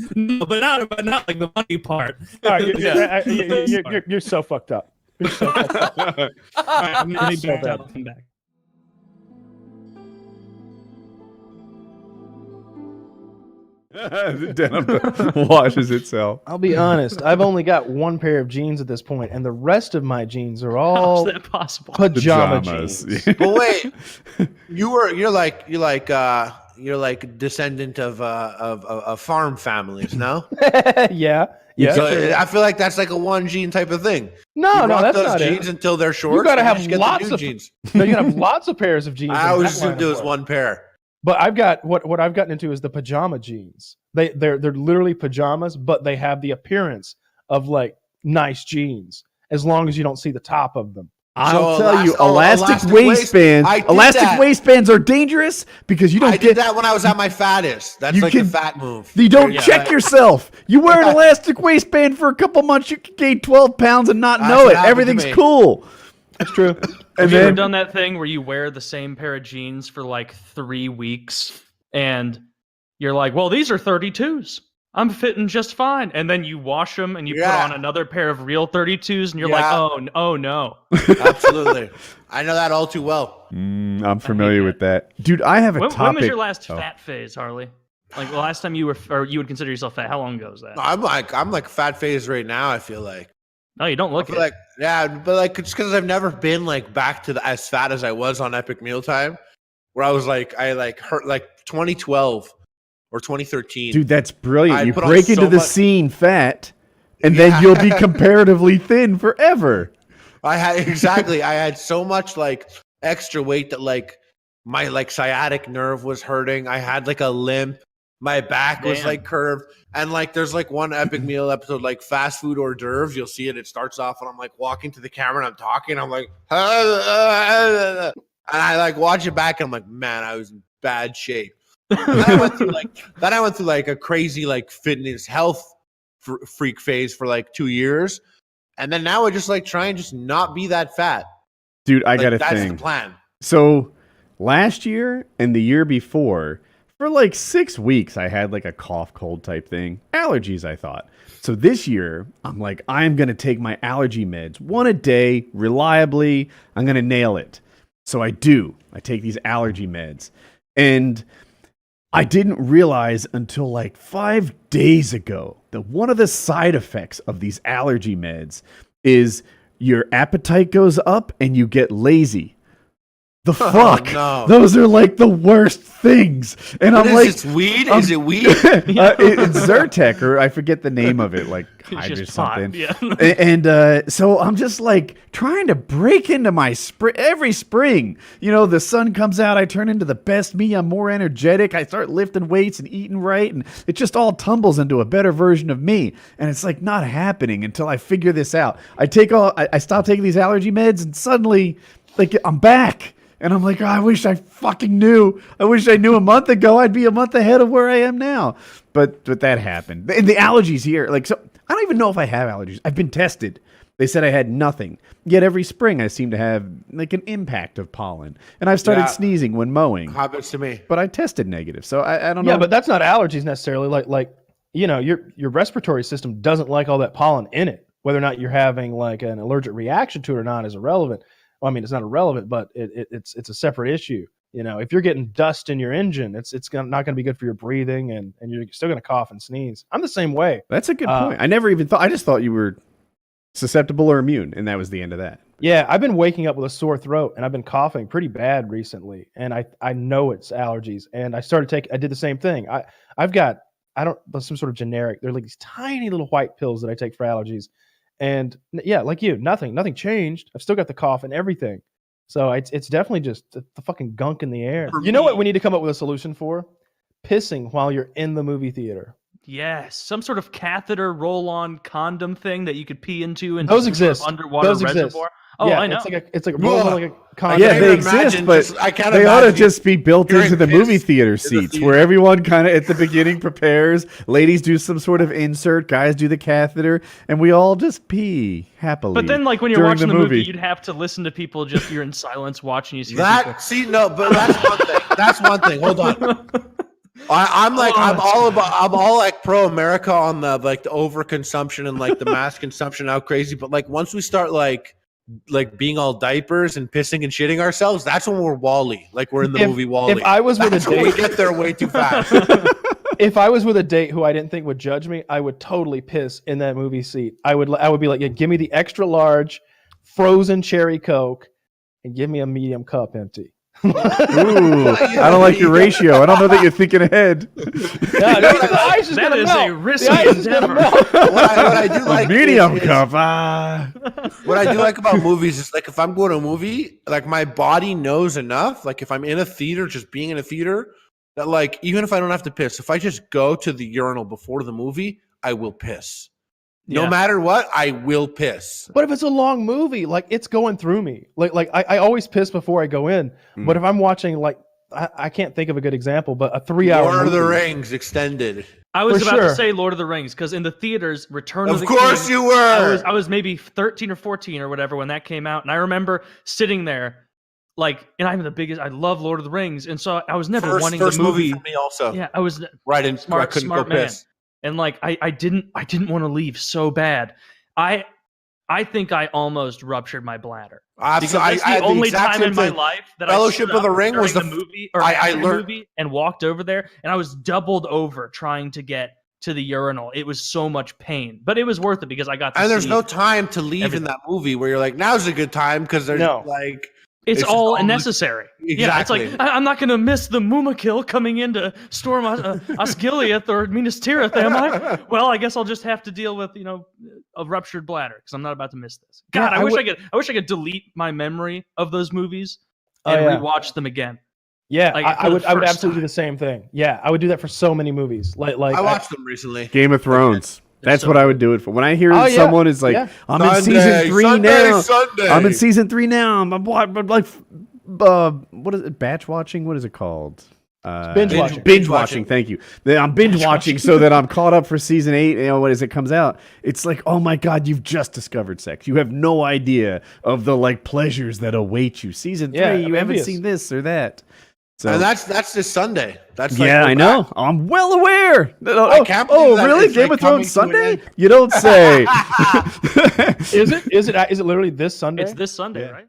but not like the funny part. All right, you're so fucked up. You're so fucked up. All right, I'm gonna be back. I'll come back. The denim washes itself. I'll be honest. I've only got one pair of jeans at this point, and the rest of my jeans are all How's that possible? pajama Pajamas. jeans. But wait, you're like descendant of farm families, no? Yeah. So I feel like that's like a one gene type of thing. No, that's those not jeans it. until they're short. You gotta and have just get lots the new of jeans. No, you gotta have lots of pairs of jeans. I always assumed it was one pair. But I've got what I've gotten into is the pajama jeans. They're literally pajamas, but they have the appearance of like nice jeans, as long as you don't see the top of them. I'll tell you, elastic waistbands. Elastic waistbands are dangerous because you don't I did that when I was at my fattest. That's like the fat move. You don't check yourself. You wear an elastic waistband for a couple months, you can gain 12 pounds and not know it. Everything's cool. That's true. Have you ever done that thing where you wear the same pair of jeans for like 3 weeks and you're like, well, these are 32s. I'm fitting just fine. And then you wash them and you put on another pair of real 32s and you're like, oh no. Absolutely. I know that all too well. I'm familiar with that. Dude, I have a topic. When was your last fat phase, Harley? Like the last time you would consider yourself fat, how long ago was that? I'm like fat phase right now, I feel like. No, you don't look it. But like it's because I've never been like back to as fat as I was on Epic Mealtime, where I was like hurt like 2012 or 2013. Dude, that's brilliant. You break into the scene fat, and then you'll be comparatively thin forever. I had so much like extra weight that like my like sciatic nerve was hurting. I had like a limp. My back was like curved. And like there's like one Epic Meal episode, like fast food hors d'oeuvres. You'll see it. It starts off and I'm like walking to the camera and I'm talking. I'm like, and I like watch it back and I'm like, man, I was in bad shape. And then I went through like a crazy like fitness health freak phase for like 2 years. And then now I just like try and just not be that fat. Dude, I got a that's thing. The plan. So last year and the year before, for like 6 weeks, I had like a cough, cold type thing. Allergies, I thought. So this year, I'm like, I'm going to take my allergy meds 1 a day, reliably. I'm going to nail it. So I do. I take these allergy meds. And I didn't realize until like 5 days ago that one of the side effects of these allergy meds is your appetite goes up and you get lazy. The fuck? No. Those are like the worst things. And I'm like, it's weed? Is it weed? It's Zyrtec, or I forget the name of it, like hydra or something. Yeah. And so I'm just like trying to break into my spring. Every spring, the sun comes out, I turn into the best me. I'm more energetic. I start lifting weights and eating right, and it just all tumbles into a better version of me. And it's like not happening until I figure this out. I stop taking these allergy meds, and suddenly, like, I'm back. And I'm like, I wish I fucking knew. I wish I knew a month ago. I'd be a month ahead of where I am now. But that happened. And the allergies here, so I don't even know if I have allergies. I've been tested. They said I had nothing. Yet every spring I seem to have like an impact of pollen. And I've started sneezing when mowing. Happens to me. But I tested negative. So I don't know. Yeah, but that's not allergies necessarily. Like your respiratory system doesn't like all that pollen in it. Whether or not you're having like an allergic reaction to it or not is irrelevant. Well, I mean, it's not irrelevant, but it's a separate issue. If you're getting dust in your engine, it's not going to be good for your breathing, and you're still going to cough and sneeze. I'm the same way. That's a good point. I never even thought. I just thought you were susceptible or immune, and that was the end of that. Yeah, I've been waking up with a sore throat, and I've been coughing pretty bad recently, and I know it's allergies. And I did the same thing. I've got some sort of generic. They're like these tiny little white pills that I take for allergies. And yeah, like you, nothing changed. I've still got the cough and everything. So it's definitely just the fucking gunk in the air. You know what we need to come up with a solution for? Pissing while you're in the movie theater. Yes, some sort of catheter roll-on condom thing that you could pee into and those exist. Underwater reservoir. Oh, yeah, I know. It's like a like a condom. Yeah, they exist, but they ought to just be built into the movie theater seats, where everyone kind of at the beginning prepares. Ladies do some sort of insert, guys do the catheter, and we all just pee happily. But then, like when you're watching the movie, you'd have to listen to people you're in silence watching you. But that's one thing. That's one thing. Hold on. I'm all like pro America on the like the overconsumption and like the mass consumption, how crazy. But like once we start like being all diapers and pissing and shitting ourselves, that's when we're Wall-E. Like we're in the movie Wall-E. If I was with a date, we get there way too fast. If I was with a date who I didn't think would judge me, I would totally piss in that movie seat. I would be like, yeah, give me the extra large frozen cherry Coke and give me a medium cup empty. Ooh, I don't like your ratio. I don't know that you're thinking ahead. That is a risky endeavor. What I do like medium cup. What I do like about movies is like if I'm going to a movie, like my body knows enough. Like if I'm in a theater, just being in a theater, that like even if I don't have to piss, if I just go to the urinal before the movie, I will piss. No matter what, I will piss. But if it's a long movie, like it's going through me. Like I always piss before I go in. But if I'm watching like I can't think of a good example, but a 3-hour Lord movie. of the Rings extended. I was about to say Lord of the Rings because in the theaters, Return of the King. Of course you were. I was maybe 13 or 14 or whatever when that came out, and I remember sitting there, like, and I'm the biggest. I love Lord of the Rings, and so I was never wanting first the movie. for me also. Yeah, I was right in smart, I couldn't smart go man. piss. And like I didn't want to leave so bad. I think I almost ruptured my bladder. Because that's the only time in my life that Fellowship of the Ring was the movie or I learned movie and walked over there and I was doubled over trying to get to the urinal. It was so much pain, but it was worth it because I got to and there's no time to leave in that movie where you're like, now's a good time because there's like it's all unnecessary. Exactly. Yeah, it's like I'm not going to miss the Mumakil coming in to storm Osgiliath or Minas Tirith, am I? Well, I guess I'll just have to deal with a ruptured bladder because I'm not about to miss this. God, I wish I could delete my memory of those movies and rewatch them again. Yeah, like, I would absolutely do the same thing. Yeah, I would do that for so many movies. Like I watched them recently. Game of Thrones. That's what I would do it for. When I hear someone is like, I'm in season 3 now. I'm in season 3 now. I'm like, what is it? Batch watching? What is it called? Binge watching. Thank you. I'm binge watching so that I'm caught up for season 8. As it comes out, it's like, oh my God, you've just discovered sex. You have no idea of the like pleasures that await you. Season 3, you haven't seen this or that. So, and that's this Sunday. That's I know. I'm well aware. I can't believe that really? Game of Thrones Sunday? You don't say. Is it literally this Sunday? It's this Sunday, right?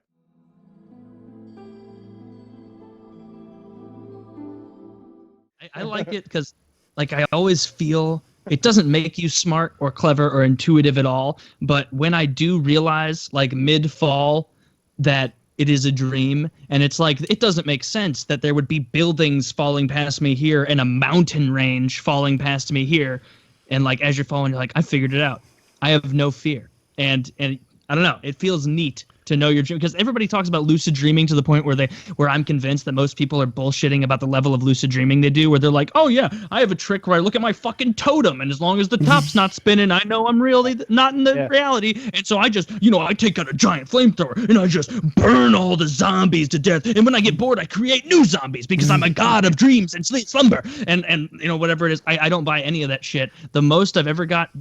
I like it because, like, I always feel it doesn't make you smart or clever or intuitive at all. But when I do realize, like, mid-fall, that it is a dream. And it's like, it doesn't make sense that there would be buildings falling past me here and a mountain range falling past me here. And like, as you're falling, you're like, I figured it out. I have no fear. And I don't know, it feels neat to know your dream, because everybody talks about lucid dreaming to the point where I'm convinced that most people are bullshitting about the level of lucid dreaming they do, where they're like, oh yeah, I have a trick where I look at my fucking totem, and as long as the top's not spinning, I know I'm really not in the reality. And so I just, I take out a giant flamethrower and I just burn all the zombies to death. And when I get bored, I create new zombies because I'm a god of dreams and slumber and whatever it is. I don't buy any of that shit. The most I've ever got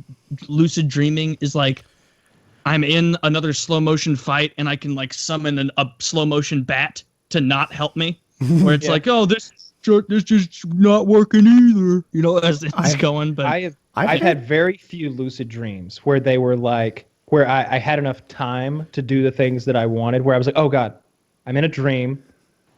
lucid dreaming is like, I'm in another slow motion fight and I can like summon a slow motion bat to not help me. Where it's like, oh, this just not working either. As it's going. But I've had very few lucid dreams where they were like, where I had enough time to do the things that I wanted. Where I was like, oh God, I'm in a dream.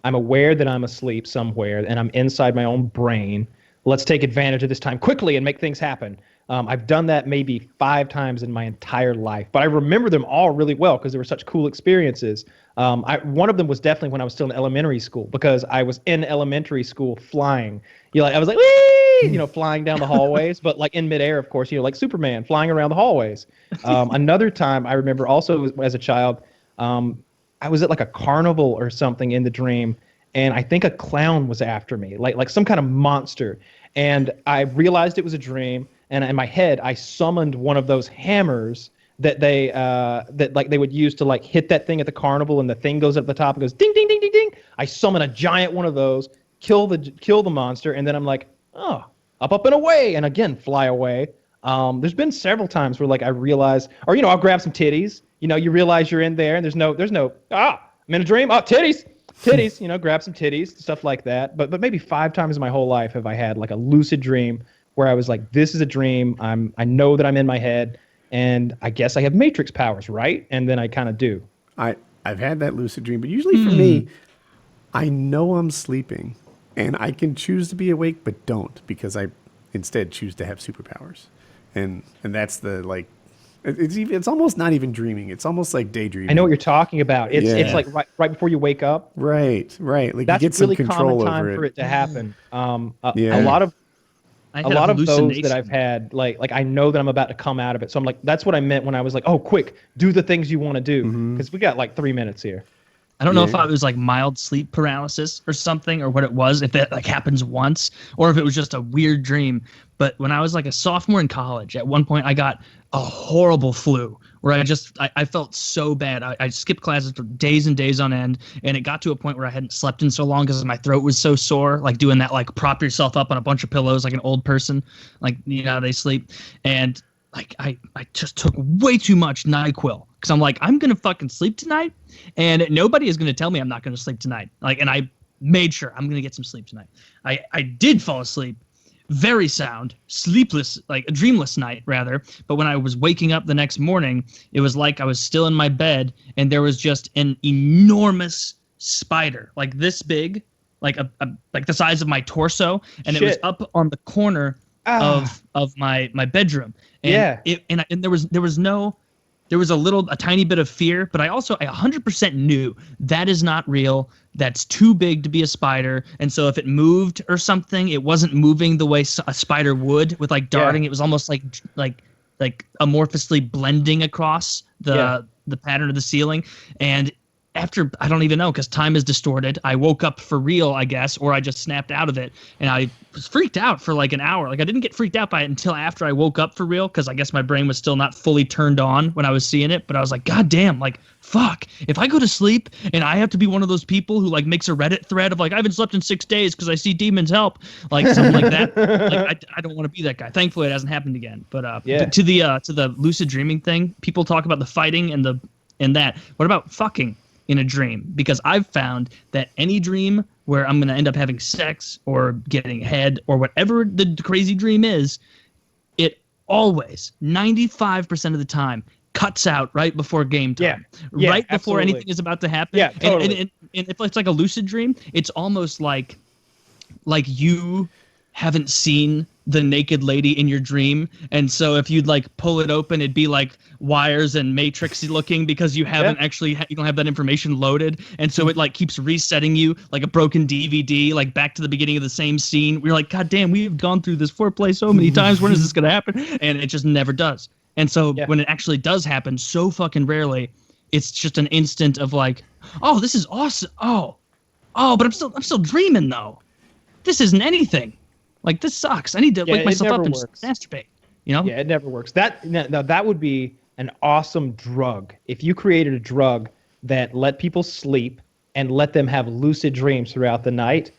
I'm aware that I'm asleep somewhere and I'm inside my own brain. Let's take advantage of this time quickly and make things happen. I've done that maybe 5 times in my entire life, but I remember them all really well because they were such cool experiences. One of them was definitely when I was still in elementary school, because I was in elementary school flying. I was like, whee! Flying down the hallways, but like in midair, of course, like Superman flying around the hallways. Another time I remember also as a child, I was at like a carnival or something in the dream, and I think a clown was after me, like some kind of monster. And I realized it was a dream. And in my head, I summoned one of those hammers that they would use to like hit that thing at the carnival, and the thing goes up the top and goes ding ding ding ding ding. I summon a giant one of those, kill the monster, and then I'm like, oh, up and away, and again fly away. There's been several times where like I realize, or I'll grab some titties. You realize you're in there, and there's no I'm in a dream. Oh, titties, grab some titties, stuff like that. But maybe 5 times in my whole life have I had like a lucid dream where I was like, this is a dream. I know that I'm in my head, and I guess I have Matrix powers, right? And then I kind of do. I've had that lucid dream, but usually for me, I know I'm sleeping, and I can choose to be awake, but don't, because I instead choose to have superpowers, and that's the like. It's almost not even dreaming. It's almost like daydreaming. I know what you're talking about. It's like right before you wake up. Right. Like that's you get some really control common time over it. for it to happen. Yeah. A lot of those that I've had, like I know that I'm about to come out of it. So I'm like, that's what I meant when I was like, oh, quick, do the things you want to do. Because we got like 3 minutes here. I don't know if it was like mild sleep paralysis or something, or what it was, if that like happens once, or if it was just a weird dream. But when I was like a sophomore in college, at one point I got a horrible flu where I felt so bad. I skipped classes for days and days on end, and it got to a point where I hadn't slept in so long because my throat was so sore, like doing that, like prop yourself up on a bunch of pillows like an old person, like how they sleep. And like I just took way too much NyQuil because I'm like, I'm gonna fucking sleep tonight, and nobody is gonna tell me I'm not gonna sleep tonight. Like, and I made sure I'm gonna get some sleep tonight. I did fall asleep, very sound, sleepless, like a dreamless night rather. But when I was waking up the next morning, it was like I was still in my bed, and there was just an enormous spider, like this big, like like the size of my torso, and it was up on the corner of my bedroom. And there was a tiny bit of fear, but I 100% knew that is not real. That's too big to be a spider. And so if it moved or something, it wasn't moving the way a spider would with like darting. It was almost like amorphously blending across the pattern of the ceiling. And after, I don't even know, because time is distorted, I woke up for real, I guess, or I just snapped out of it, and I was freaked out for like an hour. Like I didn't get freaked out by it until after I woke up for real, because I guess my brain was still not fully turned on when I was seeing it. But I was like, God damn, like fuck, if I go to sleep and I have to be one of those people who like makes a Reddit thread of like, I haven't slept in 6 days because I see demons, help, like something like that. Like I don't want to be that guy. Thankfully, it hasn't happened again. But to the lucid dreaming thing, people talk about the fighting and that. What about fucking in a dream? Because I've found that any dream where I'm going to end up having sex or getting head or whatever the crazy dream is, it always, 95% of the time, cuts out right before game time. Yeah, right before anything is about to happen. Yeah, totally. And if it's like a lucid dream, it's almost like you haven't seen the naked lady in your dream. And so if you'd like pull it open, it'd be like wires and matrixy looking because you haven't actually, you don't have that information loaded. And so it like keeps resetting you like a broken DVD, like back to the beginning of the same scene. We're like, God damn, we've gone through this foreplay so many times. When is this going to happen? And it just never does. And so when it actually does happen so fucking rarely, it's just an instant of like, oh, this is awesome. Oh, but I'm still dreaming though. This isn't anything. Like, this sucks. I need to wake myself up and masturbate. You know? Yeah, it never works. That would be an awesome drug. If you created a drug that let people sleep and let them have lucid dreams throughout the night,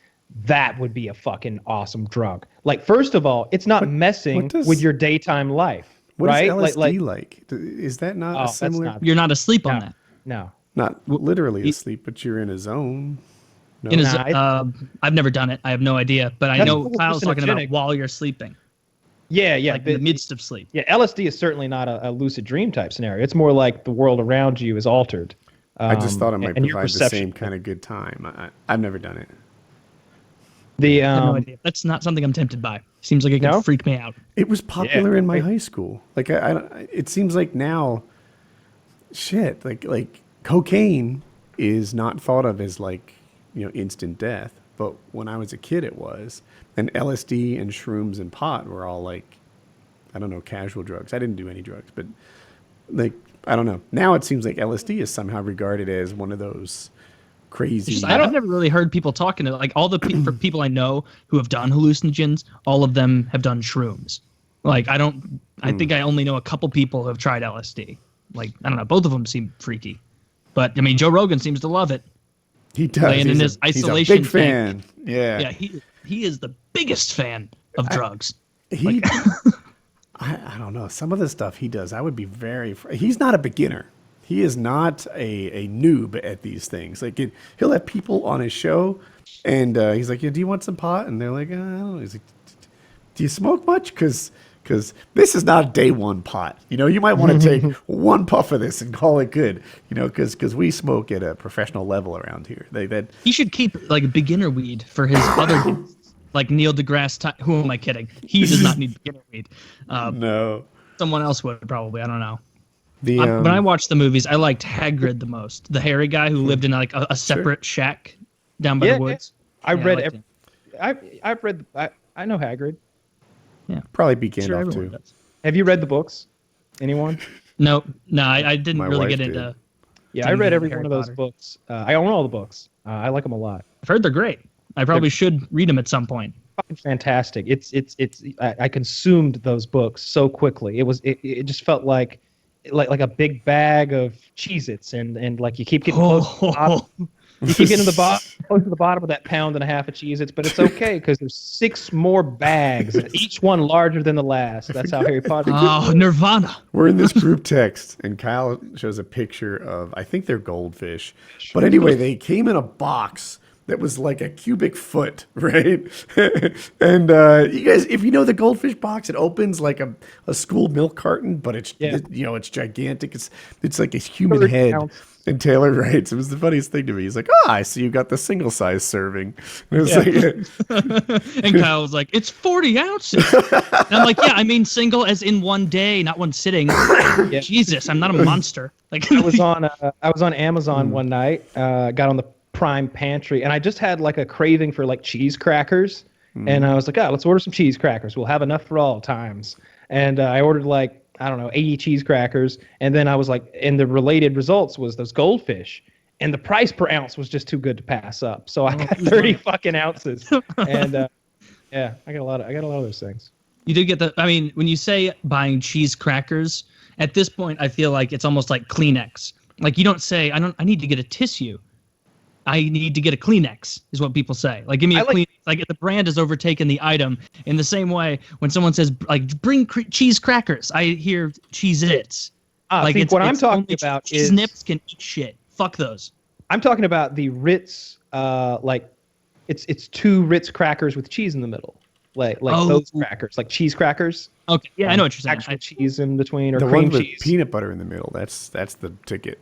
that would be a fucking awesome drug. Like, first of all, it's not messing with your daytime life. What right? is LSD like? Is that not a similar? You're not asleep on that. No. Not literally asleep, but you're in a zone. No. I've never done it. I have no idea. But I know Kyle's talking about while you're sleeping. Yeah. Like in the midst of sleep. Yeah, LSD is certainly not a lucid dream type scenario. It's more like the world around you is altered. I just thought it might provide the same kind of good time. I've never done it. I have no idea. That's not something I'm tempted by. Seems like it could freak me out. It was popular in my high school. Like it seems like now, shit. Like cocaine is not thought of as like, instant death. But when I was a kid, it was. And LSD and shrooms and pot were all like, I don't know, casual drugs. I didn't do any drugs, but like, I don't know. Now it seems like LSD is somehow regarded as one of those crazy. I've never really heard people talking to like all the people I know who have done hallucinogens. All of them have done shrooms. Like I think I only know a couple people who have tried LSD. Like I don't know. Both of them seem freaky, but I mean Joe Rogan seems to love it. He does. Laying in his isolation he's a big fan. Yeah. Yeah. He is the biggest fan of drugs. I don't know. Some of the stuff he does, I would be he's not a beginner. He is not a noob at these things. Like he'll have people on his show, and he's like, "Yeah, do you want some pot?" And they're like, "I don't know." He's like, "Do you smoke much?" Because this is not day one pot. You might want to take one puff of this and call it good. Because we smoke at a professional level around here. He should keep like beginner weed for his other guests, like Neil deGrasse. Who am I kidding? He does not need beginner weed. No, someone else would probably. I don't know. When I watched the movies, I liked Hagrid the most. The hairy guy who lived in like a separate shack down by the woods. I read. I've read. I know Hagrid. Yeah, probably be Gandalf too. Does. Have you read the books? Anyone? No, I didn't really get into. Yeah, I read every one of those books. I own all the books. I like them a lot. I've heard they're great. I probably should read them at some point. Fucking fantastic! I consumed those books so quickly. It just felt like a big bag of Cheez-Its and like you keep getting close to the bottom. You keep getting close to the bottom of that pound and a half of Cheez-Its, but it's okay because there's 6 more bags, and each one larger than the last. That's how Harry Potter. Oh, Nirvana! We're in this group text, and Kyle shows a picture of, I think they're goldfish, but anyway, they came in a box that was like a cubic foot, right? And you guys, if you know the goldfish box, it opens like a school milk carton, but it's it's gigantic. It's like a human head. And Taylor writes, it was the funniest thing to me. He's like, I see you got the single size serving. And, and Kyle was like, it's 40 ounces. And I'm like, yeah, I mean single as in one day, not one sitting. Jesus, I'm not a monster. Like I was on Amazon one night, got on the Prime Pantry, and I just had like a craving for like cheese crackers. And I was like, let's order some cheese crackers. We'll have enough for all times. And I ordered like, I don't know, 80 cheese crackers. And then I was like, and the related results was those goldfish. And the price per ounce was just too good to pass up. So I got 30 fucking ounces. And I got a lot of those things. You did get when you say buying cheese crackers, at this point, I feel like it's almost like Kleenex. Like you don't say, I need to get a tissue. I need to get a Kleenex, is what people say. Like, give me a Kleenex. Like, the brand has overtaken the item. In the same way, when someone says, like, bring cheese crackers, I hear Cheez-Its. Like, what I'm talking about is... Snips can eat shit. Fuck those. I'm talking about the Ritz, it's 2 Ritz crackers with cheese in the middle. Like those crackers, like cheese crackers. Okay, yeah, I know what you're saying. Actual cheese in between, or the cream one with cheese. Peanut butter in the middle. That's the ticket.